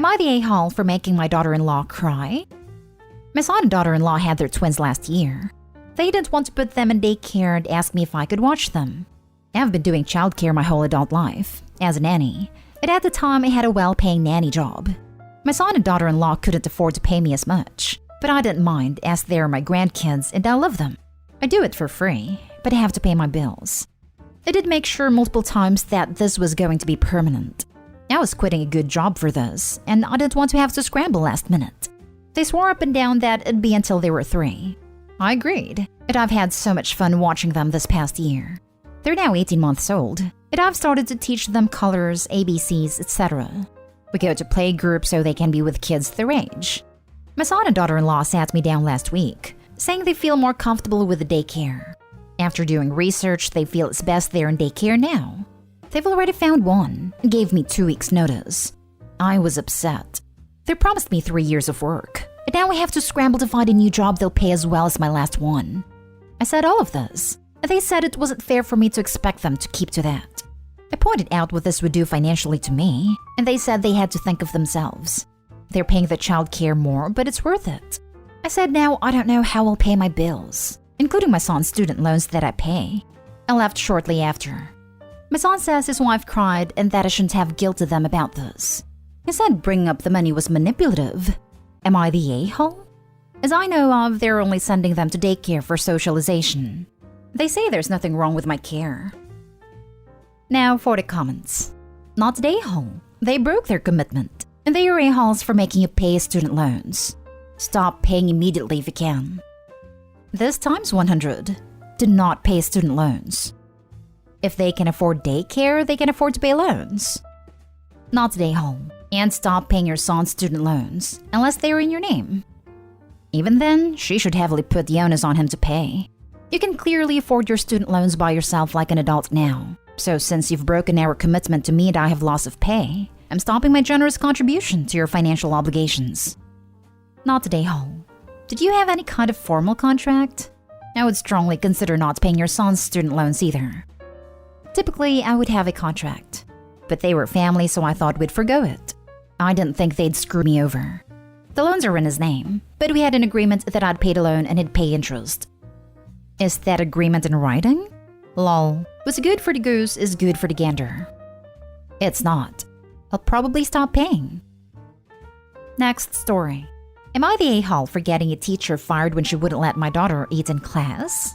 Am I the a-hole for making my daughter-in-law cry? My son and daughter-in-law had their twins last year. They didn't want to put them in daycare and asked me if I could watch them. I've been doing childcare my whole adult life, as a nanny, and at the time I had a well-paying nanny job. My son and daughter-in-law couldn't afford to pay me as much, but I didn't mind as they're my grandkids and I love them. I do it for free, but I have to pay my bills. I did make sure multiple times that this was going to be permanent. I was quitting a good job for this, and I didn't want to have to scramble last minute. They swore up and down that it'd be until they were 3. I agreed, and I've had so much fun watching them this past year. They're now 18 months old, and I've started to teach them colors, ABCs, etc. We go to play groups so they can be with kids their age. My son and daughter-in-law sat me down last week, saying they feel more comfortable with the daycare. After doing research, they feel it's best they're in daycare now. They've already found one and gave me 2 weeks' notice. I was upset. They promised me 3 years of work, and now we have to scramble to find a new job they'll pay as well as my last one. I said all of this, and they said it wasn't fair for me to expect them to keep to that. I pointed out what this would do financially to me, and they said they had to think of themselves. They're paying the child care more, but it's worth it. I said now I don't know how I'll pay my bills, including my son's student loans that I pay. I left shortly after. My son says his wife cried and that I shouldn't have guilted them about this. He said bringing up the money was manipulative. Am I the a-hole? As I know of, they're only sending them to daycare for socialization. They say there's nothing wrong with my care. Now for the comments. Not the a-hole. They broke their commitment, and they are a-holes for making you pay student loans. Stop paying immediately if you can. This times 100. Do not pay student loans. If they can afford daycare, they can afford to pay loans. Not the a-hole. And stop paying your son's student loans, unless they are in your name. Even then, she should heavily put the onus on him to pay. You can clearly afford your student loans by yourself like an adult now. So since you've broken our commitment to me and I have loss of pay, I'm stopping my generous contribution to your financial obligations. Not the a-hole. Did you have any kind of formal contract? I would strongly consider not paying your son's student loans either. Typically, I would have a contract, but they were family, so I thought we'd forgo it. I didn't think they'd screw me over. The loans are in his name, but we had an agreement that I'd pay the loan and he'd pay interest. Is that agreement in writing? Lol. What's good for the goose is good for the gander. It's not. I'll probably stop paying. Next story. Am I the a-hole for getting a teacher fired when she wouldn't let my daughter eat in class?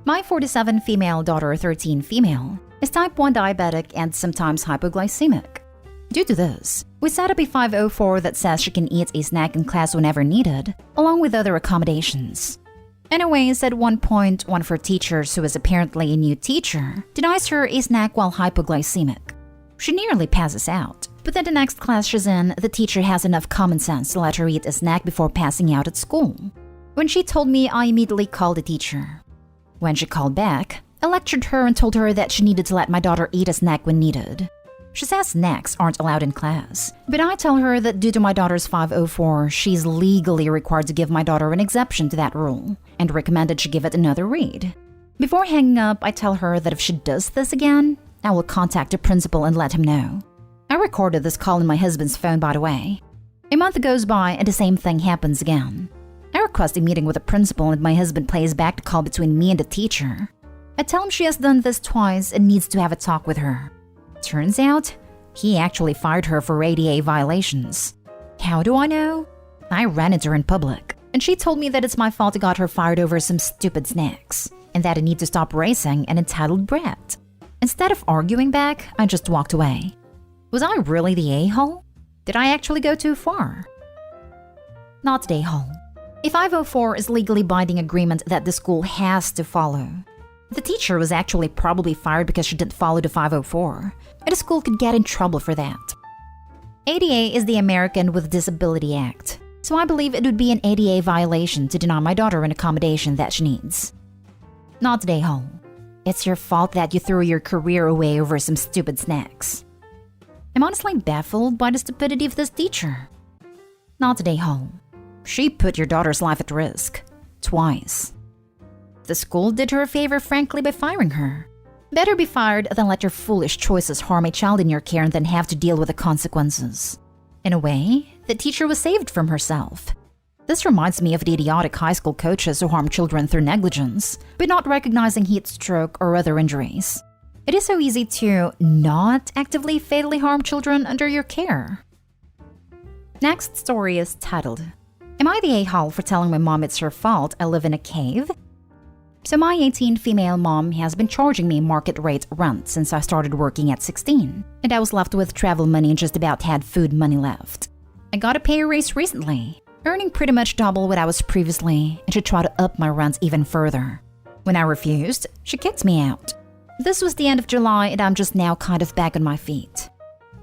My 47 female daughter, 13 female, is type 1 diabetic and sometimes hypoglycemic. Due to this, we set up a 504 that says she can eat a snack in class whenever needed, along with other accommodations. Anyways, at one point, one of her teachers, who is apparently a new teacher, denies her a snack while hypoglycemic. She nearly passes out, but then the next class she's in, the teacher has enough common sense to let her eat a snack before passing out at school. When she told me, I immediately called the teacher. When she called back, I lectured her and told her that she needed to let my daughter eat a snack when needed. She says snacks aren't allowed in class, but I tell her that due to my daughter's 504, she's legally required to give my daughter an exception to that rule, and recommended she give it another read. Before hanging up, I tell her that if she does this again, I will contact the principal and let him know. I recorded this call on my husband's phone, by the way. A month goes by and the same thing happens again. I request a meeting with the principal and my husband plays back the call between me and the teacher. I tell him she has done this twice and needs to have a talk with her. Turns out, he actually fired her for ADA violations. How do I know? I ran into her in public, and she told me that it's my fault I got her fired over some stupid snacks, and that I need to stop raising an entitled brat. Instead of arguing back, I just walked away. Was I really the a-hole? Did I actually go too far? Not the a-hole. A 504 is legally binding agreement that the school has to follow. The teacher was actually probably fired because she didn't follow the 504, and the school could get in trouble for that. ADA is the American with Disability Act, so I believe it would be an ADA violation to deny my daughter an accommodation that she needs. Not the a-hole. It's your fault that you threw your career away over some stupid snacks. I'm honestly baffled by the stupidity of this teacher. Not the a-hole. She put your daughter's life at risk. Twice. The school did her a favor, frankly, by firing her. Better be fired than let your foolish choices harm a child in your care and then have to deal with the consequences. In a way, the teacher was saved from herself. This reminds me of the idiotic high school coaches who harm children through negligence, but not recognizing heat stroke or other injuries. It is so easy to not actively fatally harm children under your care. Next story is titled, Am I the a-hole for telling my mom it's her fault I live in a cave? So my 18 female mom has been charging me market rate rent since I started working at 16, and I was left with travel money and just about had food money left. I got a pay raise recently, earning pretty much double what I was previously, and she tried to up my rent even further. When I refused, she kicked me out. This was the end of July and I'm just now kind of back on my feet.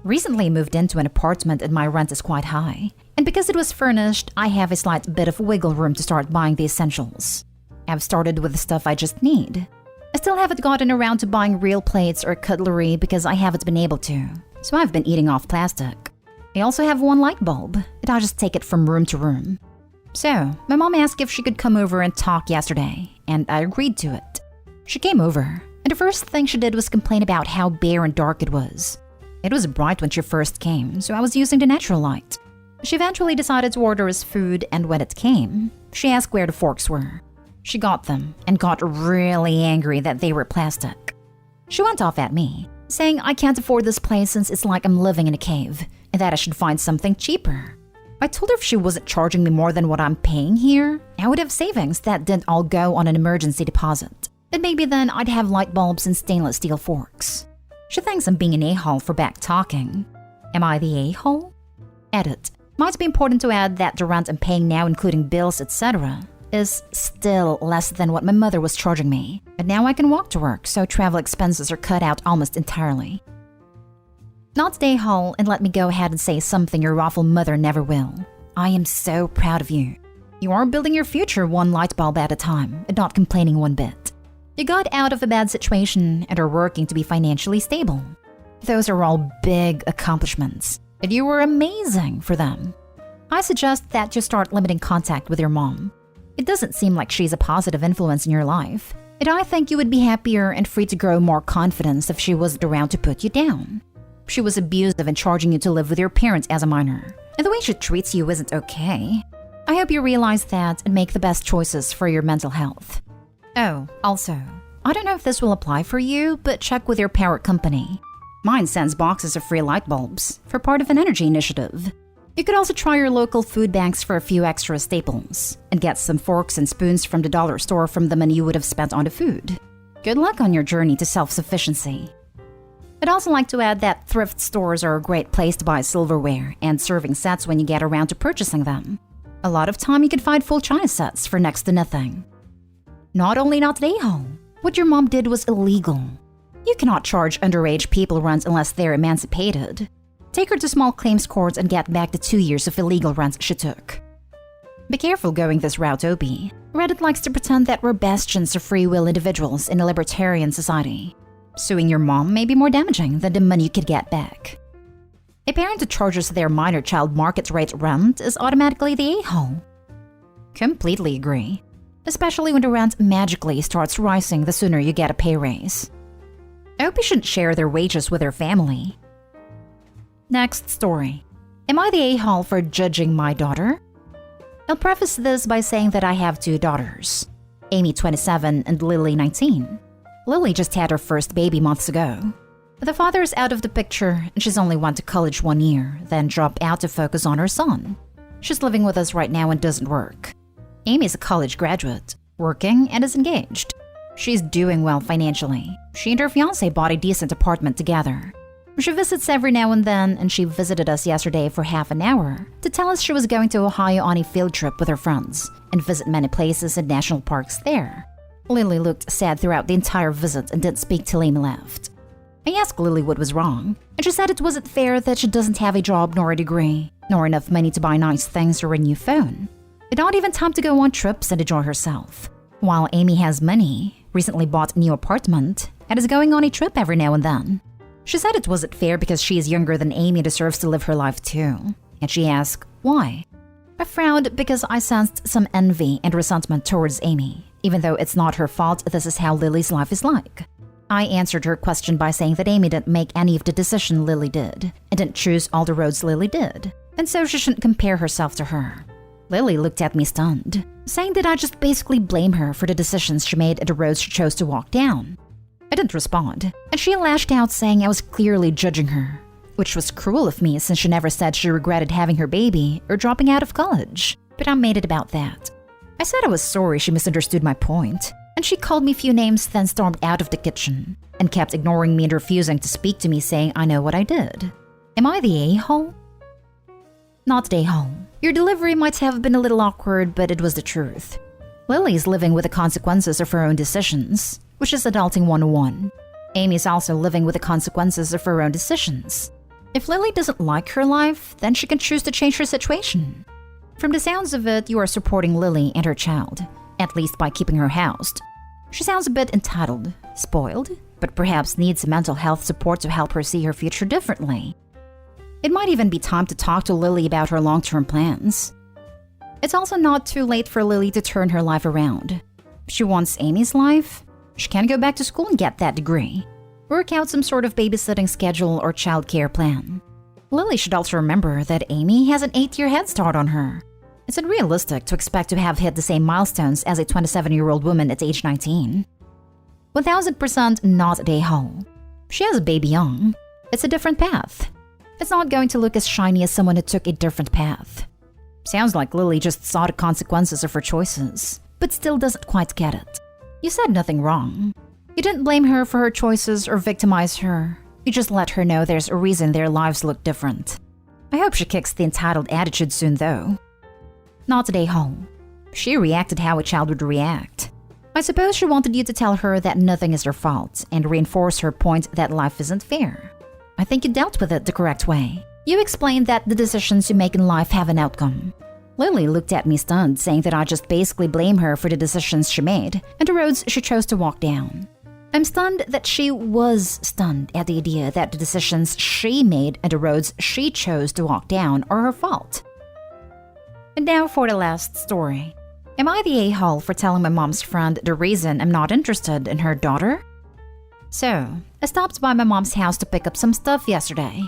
Recently moved into an apartment and my rent is quite high, and because it was furnished, I have a slight bit of wiggle room to start buying the essentials. I've started with the stuff I just need. I still haven't gotten around to buying real plates or cutlery because I haven't been able to, so I've been eating off plastic. I also have one light bulb, and I just take it from room to room. So, my mom asked if she could come over and talk yesterday, and I agreed to it. She came over, and the first thing she did was complain about how bare and dark it was. It was bright when she first came, so I was using the natural light. She eventually decided to order us food, and when it came, she asked where the forks were. She got them and got really angry that they were plastic. She went off at me, saying I can't afford this place since it's like I'm living in a cave, and that I should find something cheaper. I told her if she wasn't charging me more than what I'm paying here, I would have savings that didn't all go on an emergency deposit. And maybe then I'd have light bulbs and stainless steel forks. She thinks I'm being an a-hole for back talking. Am I the a-hole? Edit. Might be important to add that the rent I'm paying now, including bills, etc., is still less than what my mother was charging me. But now I can walk to work, so travel expenses are cut out almost entirely. Not the a-hole, and let me go ahead and say something your awful mother never will. I am so proud of you. You are building your future one light bulb at a time, and not complaining one bit. You got out of a bad situation and are working to be financially stable. Those are all big accomplishments, and you were amazing for them. I suggest that you start limiting contact with your mom. It doesn't seem like she's a positive influence in your life, and I think you would be happier and free to grow more confidence if she wasn't around to put you down. She was abusive and charging you to live with your parents as a minor, and the way she treats you isn't okay. I hope you realize that and make the best choices for your mental health. Oh, also, I don't know if this will apply for you, but check with your power company. Mine sends boxes of free light bulbs for part of an energy initiative. You could also try your local food banks for a few extra staples and get some forks and spoons from the dollar store from the money you would have spent on the food. Good luck on your journey to self-sufficiency. I'd also like to add that thrift stores are a great place to buy silverware and serving sets when you get around to purchasing them. A lot of time you can find full china sets for next to nothing. Not only not an a-hole, what your mom did was illegal. You cannot charge underage people rent unless they're emancipated. Take her to small claims courts and get back the 2 years of illegal rent she took. Be careful going this route, Opie. Reddit likes to pretend that we're bastions of free will individuals in a libertarian society. Suing your mom may be more damaging than the money you could get back. A parent who charges their minor child market rate rent is automatically the a-hole. Completely agree. Especially when the rent magically starts rising the sooner you get a pay raise. Opie shouldn't share their wages with their family. Next story. Am I the a-hole for judging my daughter? I'll preface this by saying that I have 2 daughters, Amy 27 and Lily 19. Lily just had her first baby months ago. The father is out of the picture and she's only went to college 1 year, then dropped out to focus on her son. She's living with us right now and doesn't work. Amy's a college graduate, working and is engaged. She's doing well financially. She and her fiancé bought a decent apartment together. She visits every now and then, and she visited us yesterday for half an hour to tell us she was going to Ohio on a field trip with her friends and visit many places and national parks there. Lily looked sad throughout the entire visit and didn't speak till Amy left. I asked Lily what was wrong, and she said it wasn't fair that she doesn't have a job nor a degree, nor enough money to buy nice things or a new phone. And not even time to go on trips and enjoy herself. While Amy has money, recently bought a new apartment, and is going on a trip every now and then. She said it wasn't fair because she is younger than Amy and deserves to live her life too. And she asked, why? I frowned because I sensed some envy and resentment towards Amy, even though it's not her fault this is how Lily's life is like. I answered her question by saying that Amy didn't make any of the decision Lily did, and didn't choose all the roads Lily did. and so she shouldn't compare herself to her. Lily looked at me stunned, saying that I just basically blame her for the decisions she made and the roads she chose to walk down. I didn't respond, and she lashed out saying I was clearly judging her, which was cruel of me since she never said she regretted having her baby or dropping out of college, but I made it about that. I said I was sorry she misunderstood my point, and she called me a few names then stormed out of the kitchen and kept ignoring me and refusing to speak to me, saying I know what I did. Am I the a-hole? Not the a-hole. Your delivery might have been a little awkward, but it was the truth. Lily's living with the consequences of her own decisions, which is adulting 101. Amy's also living with the consequences of her own decisions. If Lily doesn't like her life, then she can choose to change her situation. From the sounds of it, you are supporting Lily and her child, at least by keeping her housed. She sounds a bit entitled, spoiled, but perhaps needs mental health support to help her see her future differently. It might even be time to talk to Lily about her long-term plans. It's also not too late for Lily to turn her life around. If she wants Amy's life, she can go back to school and get that degree. Work out some sort of babysitting schedule or childcare plan. Lily should also remember that Amy has an 8-year head start on her. It's unrealistic to expect to have hit the same milestones as a 27-year-old woman at age 19. 1000% not a hole. She has a baby young. It's a different path. It's not going to look as shiny as someone who took a different path. Sounds like Lily just saw the consequences of her choices, but still doesn't quite get it. You said nothing wrong. You didn't blame her for her choices or victimize her. You just let her know there's a reason their lives look different. I hope she kicks the entitled attitude soon, though. Not today, home. She reacted how a child would react. I suppose she wanted you to tell her that nothing is her fault and reinforce her point that life isn't fair. I think you dealt with it the correct way. You explained that the decisions you make in life have an outcome. Lily looked at me stunned, saying that I just basically blame her for the decisions she made and the roads she chose to walk down. I'm stunned that she was stunned at the idea that the decisions she made and the roads she chose to walk down are her fault. And now for the last story. Am I the a-hole for telling my mom's friend the reason I'm not interested in her daughter? So, I stopped by my mom's house to pick up some stuff yesterday.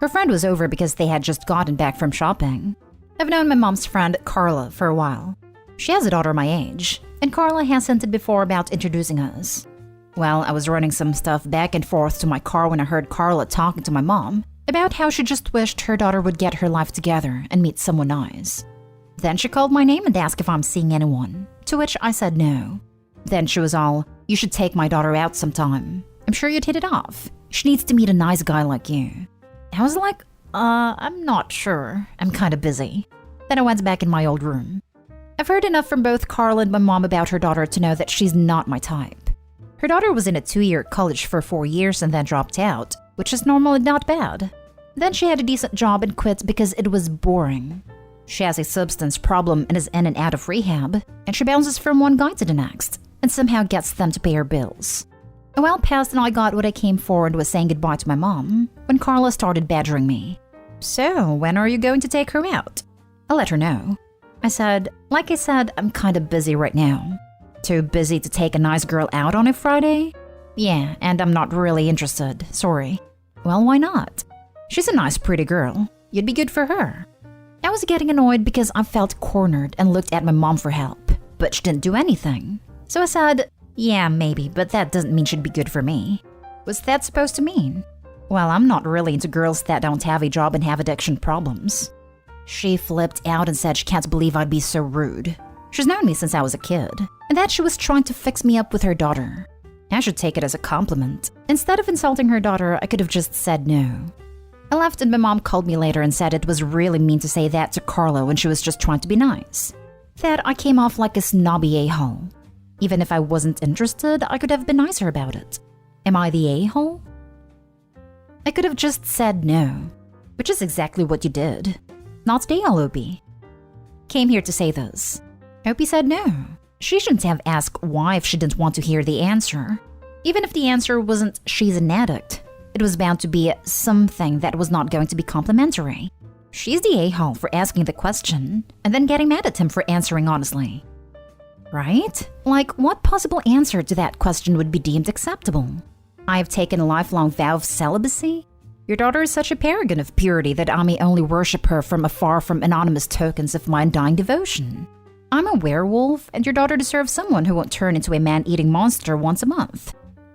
Her friend was over because they had just gotten back from shopping. I've known my mom's friend Carla for a while. She has a daughter my age, and Carla has hinted before about introducing us. Well, I was running some stuff back and forth to my car when I heard Carla talking to my mom about how she just wished her daughter would get her life together and meet someone nice. Then she called my name and asked if I'm seeing anyone, to which I said no. Then she was all, "You should take my daughter out sometime. I'm sure you'd hit it off. She needs to meet a nice guy like you." I was like, I'm not sure. I'm kind of busy. Then I went back in my old room. I've heard enough from both Carla and my mom about her daughter to know that she's not my type. Her daughter was in a 2-year college for 4 years and then dropped out, which is normal and not bad. Then she had a decent job and quit because it was boring. She has a substance problem and is in and out of rehab, and she bounces from one guy to the next and somehow gets them to pay her bills. A while passed and I got what I came for and was saying goodbye to my mom when Carla started badgering me. "So, when are you going to take her out?" I let her know. I said, I'm kind of busy right now. Too busy to take a nice girl out on a Friday? Yeah, and I'm not really interested, sorry. Well, why not? She's a nice, pretty girl. You'd be good for her. I was getting annoyed because I felt cornered and looked at my mom for help, but she didn't do anything. So I said, yeah, maybe, but that doesn't mean she'd be good for me. What's that supposed to mean? Well, I'm not really into girls that don't have a job and have addiction problems. She flipped out and said she can't believe I'd be so rude. She's known me since I was a kid, and that she was trying to fix me up with her daughter. I should take it as a compliment. Instead of insulting her daughter, I could have just said no. I left and my mom called me later and said it was really mean to say that to Carla when she was just trying to be nice. That I came off like a snobby a-hole. Even if I wasn't interested, I could have been nicer about it. Am I the a-hole? I could have just said no, which is exactly what you did. Not the LOB. Came here to say this. Opie said no. She shouldn't have asked why if she didn't want to hear the answer. Even if the answer wasn't she's an addict, it was bound to be something that was not going to be complimentary. She's the a-hole for asking the question and then getting mad at him for answering honestly. Right? Like, what possible answer to that question would be deemed acceptable? I have taken a lifelong vow of celibacy? Your daughter is such a paragon of purity that I may only worship her from afar from anonymous tokens of my undying devotion. I'm a werewolf, and your daughter deserves someone who won't turn into a man-eating monster once a month.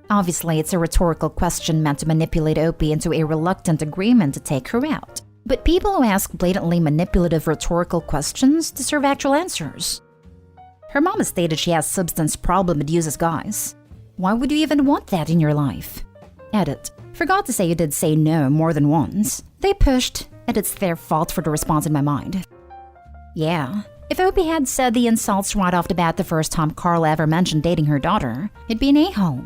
Obviously, it's a rhetorical question meant to manipulate Opie into a reluctant agreement to take her out. But people who ask blatantly manipulative rhetorical questions deserve actual answers. Her mom has stated she has substance problem and uses guys. Why would you even want that in your life? Edit. Forgot to say you did say no more than once. They pushed, and it's their fault for the response in my mind. Yeah, if Opie had said the insults right off the bat the first time Carla ever mentioned dating her daughter, it'd be an a-hole.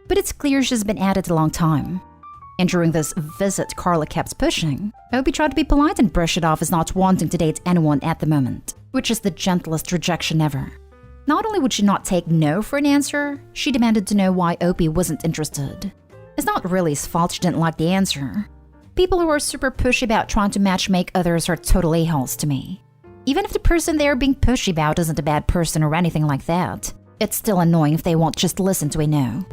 But it's clear she's been at it a long time. And during this visit Carla kept pushing, Opie tried to be polite and brush it off as not wanting to date anyone at the moment, which is the gentlest rejection ever. Not only would she not take no for an answer, she demanded to know why Opie wasn't interested. It's not really his fault she didn't like the answer. People who are super pushy about trying to matchmake others are total a-holes to me. Even if the person they are being pushy about isn't a bad person or anything like that, it's still annoying if they won't just listen to a no.